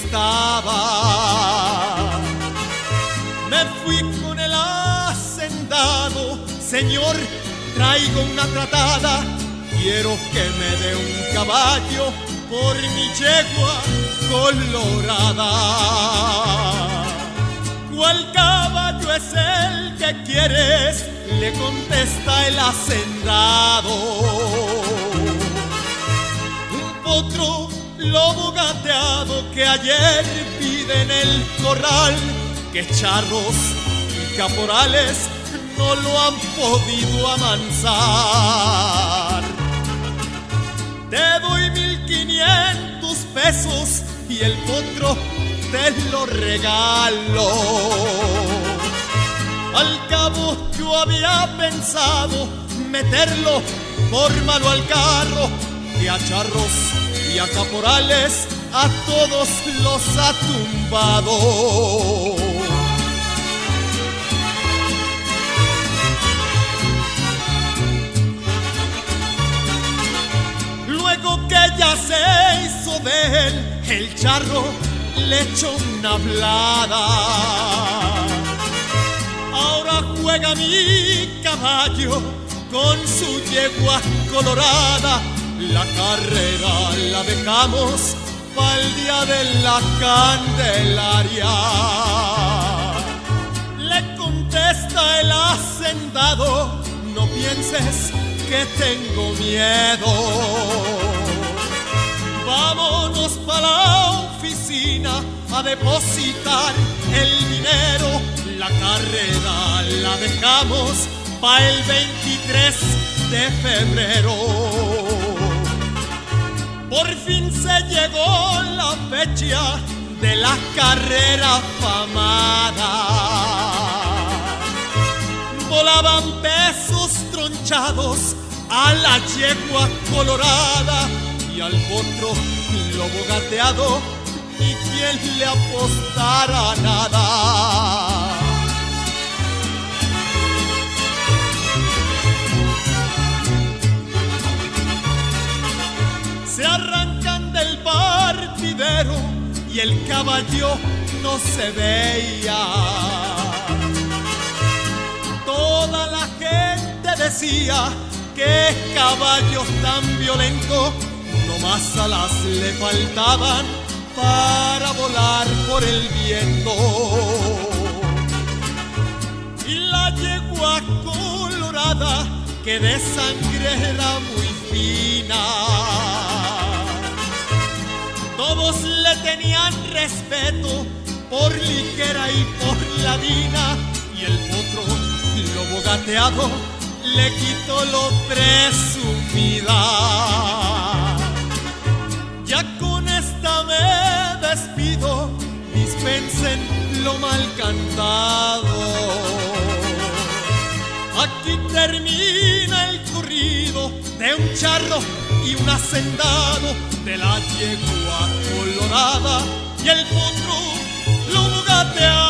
estaba. Me fui con el hacendado, señor, traigo una tratada. Quiero que me dé un caballo por mi yegua colorada. ¿Cuál caballo es el que quieres?, le contesta el hacendado. Un potro lobo gateado que ayer pide en el corral, que charros y caporales no lo han podido amansar. Te doy 1500 pesos y el potro te lo regalo. Al cabo yo había pensado meterlo por mano al carro, que a charros y a caporales a todos los ha tumbado. Luego que ya se hizo de él, el charro le echó una hablada. Ahora juega mi caballo con su yegua colorada. La carrera la dejamos pa'l día de la Candelaria. Le contesta el hacendado: no pienses que tengo miedo. Vámonos pa' la oficina a depositar el dinero. La carrera la dejamos pa' el 23 de febrero. Por fin se llegó la fecha de la carrera afamada. Volaban pesos tronchados a la yegua colorada, y al potro lobo gateado ni quien le apostara nada. Se arrancan del partidero y el caballo no se veía. Toda la gente decía: qué caballo tan violento, no más alas le faltaban para volar por el viento. Y la yegua colorada, que de sangre era muy fina, todos le tenían respeto por ligera y por ladina, y el potro lobo gateado le quitó lo presumida. Ya con esta me despido, dispensen lo mal cantado. Aquí termina el corrido de un charro y un hacendado, de la yegua colorada y el potro lobo gateado.